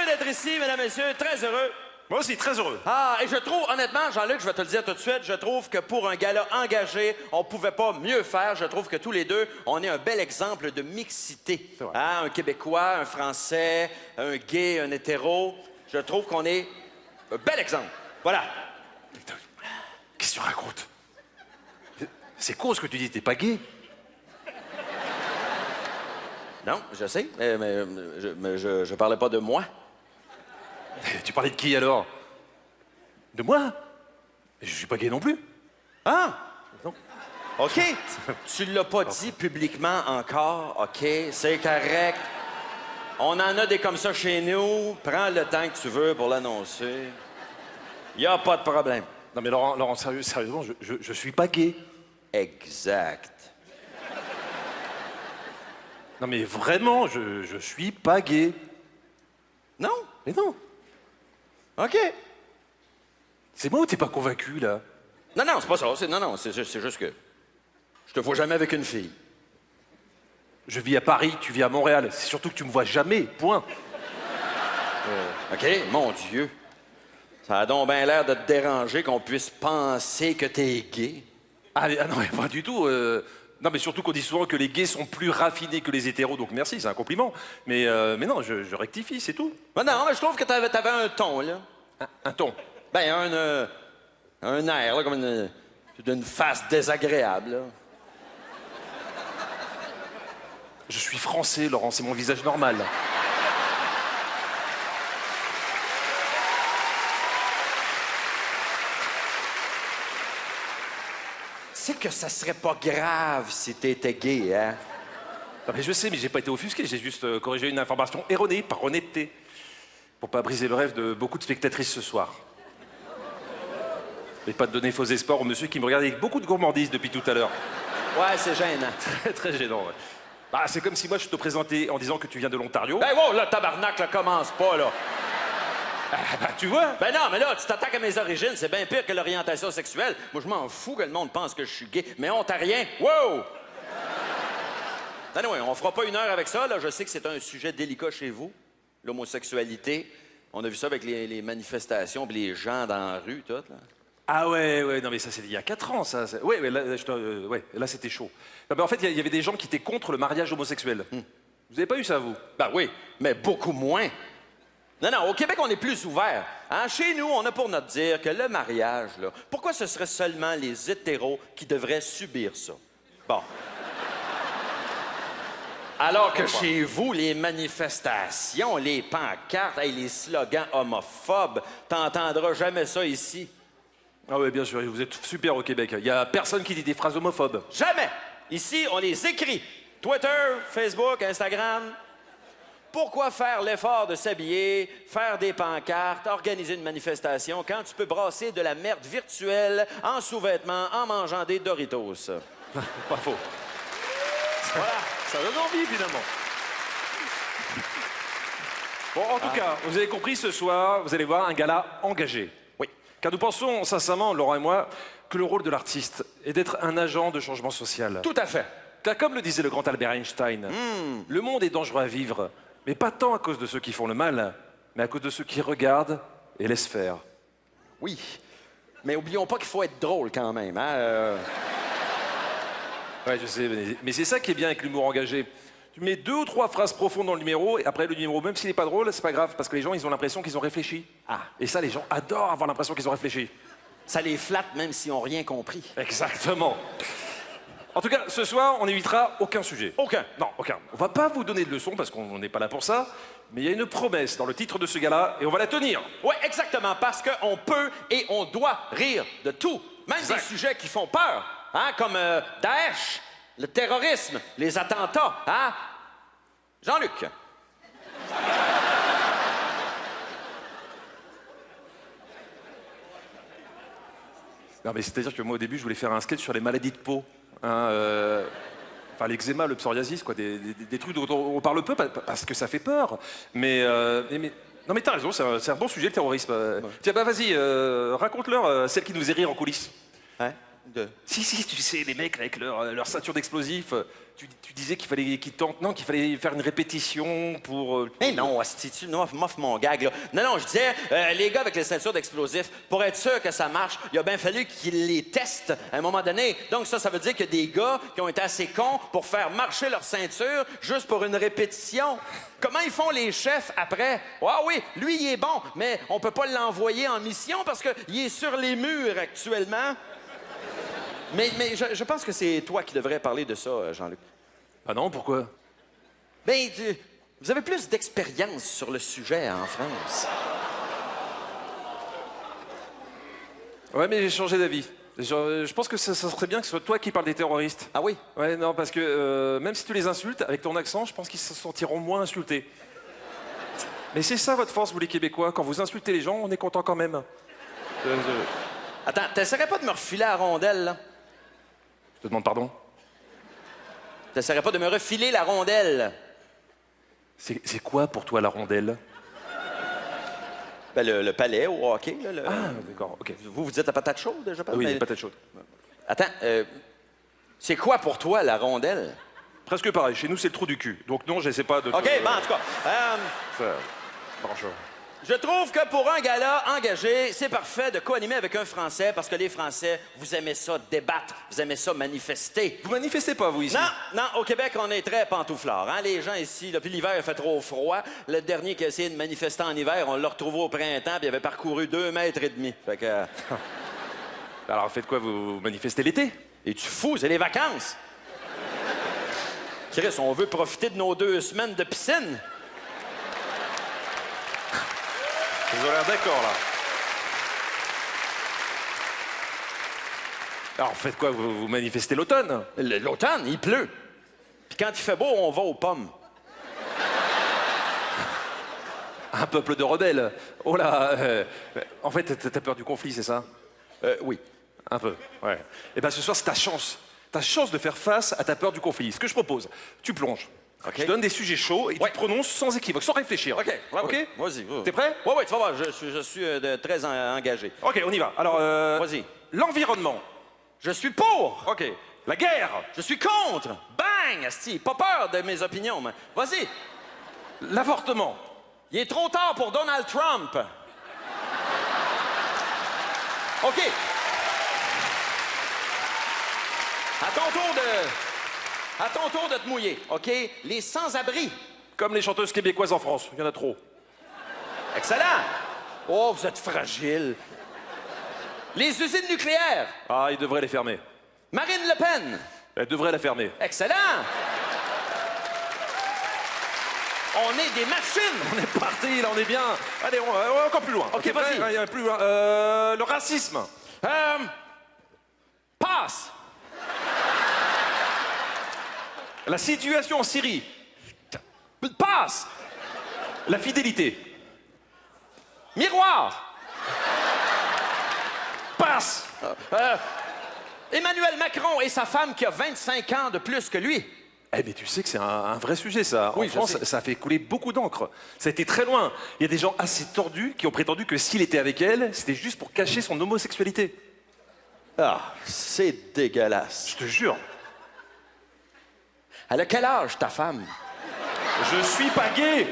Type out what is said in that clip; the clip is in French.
d'être ici, mesdames, messieurs. Très heureux. Moi aussi, très heureux. Ah, et je trouve, honnêtement, Jean-Luc, je vais te le dire tout de suite, je trouve que pour un gala engagé, on pouvait pas mieux faire. Je trouve que tous les deux, on est un bel exemple de mixité. C'est vrai. Hein, un Québécois, un Français, un gay, un hétéro. Je trouve qu'on est un bel exemple. Voilà. Qu'est-ce que tu racontes? C'est con ce que tu dis, t'es pas gay. Non, je sais, mais je parlais pas de moi. Tu parlais de qui alors? De moi? Je suis pas gay non plus. Ah! Non. OK. Tu l'as pas dit publiquement encore, OK? C'est correct. On en a des comme ça chez nous. Prends le temps que tu veux pour l'annoncer. Y a pas de problème. Non mais Laurent, sérieusement, je suis pas gay. Exact. Non mais vraiment, je suis pas gay. Non? Mais non. OK. C'est moi ou t'es pas convaincu, là? Non, non, c'est pas ça. Non, c'est juste que je te vois jamais avec une fille. Je vis à Paris, tu vis à Montréal. C'est surtout que tu me vois jamais, point. OK? Mon Dieu. Ça a donc bien l'air de te déranger qu'on puisse penser que t'es gay. Ah non, mais pas du tout. Non, mais surtout qu'on dit souvent que les gays sont plus raffinés que les hétéros, donc merci, c'est un compliment. Mais non, je rectifie, c'est tout. Ben non, mais je trouve que t'avais un ton, là. Un ton. Ben, un air, là, comme d'une face désagréable, là. Je suis français, Laurent, c'est mon visage normal. C'est que ça serait pas grave si t'étais gay, hein? Non, mais je sais, mais j'ai pas été offusqué, j'ai juste corrigé une information erronée, par honnêteté. Pour pas briser le rêve de beaucoup de spectatrices ce soir. Et pas de donner faux espoirs au monsieur qui me regarde avec beaucoup de gourmandise depuis tout à l'heure. Ouais, c'est gênant. Très, très gênant, ouais. Bah, c'est comme si moi je te présentais en disant que tu viens de l'Ontario. Ben, wow, là, tabarnak, là, commence pas, là. Bah, tu vois? Ben non, mais là, tu t'attaques à mes origines, c'est bien pire que l'orientation sexuelle. Moi, je m'en fous que le monde pense que je suis gay, mais ontarien, wow! Anyway, on fera pas une heure avec ça, là. Je sais que c'est un sujet délicat chez vous, l'homosexualité. On a vu ça avec les manifestations pis les gens dans la rue, tout, là. Ah ouais, non mais ça c'est il y a 4 ans, ça. Ouais, là, là c'était chaud. Non, mais en fait, il y avait des gens qui étaient contre le mariage homosexuel. Vous avez pas eu ça, vous? Ben oui, mais beaucoup moins. Non, au Québec, on est plus ouvert. Hein? Chez nous, on a pour notre dire que le mariage, là, pourquoi ce serait seulement les hétéros qui devraient subir ça? Bon. Alors que chez vous, les manifestations, les pancartes, hey, les slogans homophobes, t'entendras jamais ça ici. Ah ouais, bien sûr, vous êtes super au Québec. Il y a personne qui dit des phrases homophobes. Jamais! Ici, on les écrit. Twitter, Facebook, Instagram. Pourquoi faire l'effort de s'habiller, faire des pancartes, organiser une manifestation quand tu peux brasser de la merde virtuelle en sous-vêtements en mangeant des Doritos? Pas faux. Voilà. Ça donne envie, finalement. Bon, en tout cas, vous avez compris, ce soir, vous allez voir un gala engagé. Oui. Car nous pensons, sincèrement, Laurent et moi, que le rôle de l'artiste est d'être un agent de changement social. Tout à fait. Car comme le disait le grand Albert Einstein, le monde est dangereux à vivre, mais pas tant à cause de ceux qui font le mal, mais à cause de ceux qui regardent et laissent faire. Oui. Mais oublions pas qu'il faut être drôle quand même, hein? Ouais, je sais, mais c'est ça qui est bien avec l'humour engagé. Tu mets 2 ou 3 phrases profondes dans le numéro, et après le numéro, même s'il n'est pas drôle, c'est pas grave, parce que les gens, ils ont l'impression qu'ils ont réfléchi. Ah. Et ça, les gens adorent avoir l'impression qu'ils ont réfléchi. Ça les flatte même s'ils n'ont rien compris. Exactement. En tout cas, ce soir, on n'évitera aucun sujet. Aucun. Non, aucun. On va pas vous donner de leçons, parce qu'on n'est pas là pour ça, mais il y a une promesse dans le titre de ce gala, et on va la tenir. Oui, exactement, parce qu'on peut et on doit rire de tout, même Exact. des sujets qui font peur, hein, comme Daesh, le terrorisme, les attentats, hein? Jean-Luc. Non, mais c'est-à-dire que moi, au début, je voulais faire un sketch sur les maladies de peau. Hein, enfin, l'eczéma, le psoriasis, quoi, des trucs dont on parle peu parce que ça fait peur. Non, mais t'as raison, c'est un bon sujet, le terrorisme. Tiens, bah vas-y, raconte-leur celle qui nous est rire en coulisses. Hein? Si, tu sais, les mecs avec leur ceinture d'explosifs, tu disais qu'il fallait qu'ils tentent, non, qu'il fallait faire une répétition pour... Mais non, asti, tu m'offres mon gag, là. Non, je disais, les gars avec les ceintures d'explosifs, pour être sûr que ça marche, il a bien fallu qu'ils les testent à un moment donné. Donc ça veut dire qu'il y a des gars qui ont été assez cons pour faire marcher leur ceinture juste pour une répétition. Comment ils font les chefs après? Ah oui, lui, il est bon, mais on peut pas l'envoyer en mission parce qu'il est sur les murs actuellement. Mais je pense que c'est toi qui devrais parler de ça, Jean-Luc. Ah non, pourquoi? Ben, vous avez plus d'expérience sur le sujet en France. Ouais, mais j'ai changé d'avis. Je pense que ça serait bien que ce soit toi qui parles des terroristes. Ah oui? Ouais, non, parce que même si tu les insultes, avec ton accent, je pense qu'ils se sentiront moins insultés. Mais c'est ça votre force, vous les Québécois. Quand vous insultez les gens, on est content quand même. Attends, t'essaierais pas de me refiler la rondelle, là? Je te demande pardon. T'essaierais pas de me refiler la rondelle? C'est quoi pour toi la rondelle? Ben, le palais au hockey, là. Ah, d'accord, ok. Vous dites la patate chaude, je pense? Oui, mais... les patates chaudes. Attends, c'est quoi pour toi la rondelle? Presque pareil. Chez nous, c'est le trou du cul. Donc non, j'essaie pas de... OK, bon, en tout cas... Ça... Franchement. Je trouve que pour un gala engagé, c'est parfait de co-animer avec un Français parce que les Français, vous aimez ça débattre, vous aimez ça manifester. Vous manifestez pas, vous, ici? Non, au Québec, on est très pantouflards. Hein? Les gens ici, là, puis l'hiver, il fait trop froid. Le dernier qui a essayé de manifester en hiver, on l'a retrouvé au printemps, puis il avait parcouru 2,5 mètres. Fait que... Alors, faites quoi? Vous manifestez l'été? Et tu fous, c'est les vacances. Chris, on veut profiter de nos 2 semaines de piscine. Vous avez l'air d'accord, là. Alors, faites quoi? Vous manifestez l'automne? L'automne, il pleut. Puis quand il fait beau, on va aux pommes. Un peuple de rebelles. Oh là, en fait, t'as peur du conflit, c'est ça? Oui. Un peu, ouais. Eh bien, ce soir, c'est ta chance. Ta chance de faire face à ta peur du conflit. Ce que je propose, tu plonges. OK. Je donne des sujets chauds et tu te prononces sans équivoque, sans réfléchir. OK. Ouais, OK? ouais. Vas-y. T'es prêt? Oui, tu vas voir, je suis très engagé. OK, on y va. Alors, Vas-y. l'environnement. Je suis pour. OK. La guerre. Je suis contre. Bang, asti. Pas peur de mes opinions, mais... Vas-y. L'avortement. Il est trop tard pour Donald Trump. OK. À ton tour de te mouiller, OK? Les sans-abri. Comme les chanteuses québécoises en France. Il y en a trop. Excellent. Oh, vous êtes fragile. Les usines nucléaires. Ah, ils devraient les fermer. Marine Le Pen. Elle devrait la fermer. Excellent. On est des machines. On est parti, là, on est bien. Allez, on va encore plus loin. OK, vas-y. Allez, plus loin. Le racisme. Passe. La situation en Syrie. Passe. La fidélité. Miroir. Passe. Emmanuel Macron et sa femme qui a 25 ans de plus que lui. Eh, mais tu sais que c'est un vrai sujet, ça. Oui, en je France, sais. ça a fait couler beaucoup d'encre. Ça a été très loin. Il y a des gens assez tordus qui ont prétendu que s'il était avec elle, c'était juste pour cacher son homosexualité. Ah, c'est dégueulasse. Je te jure. Elle a quel âge, ta femme? Je suis pas gay.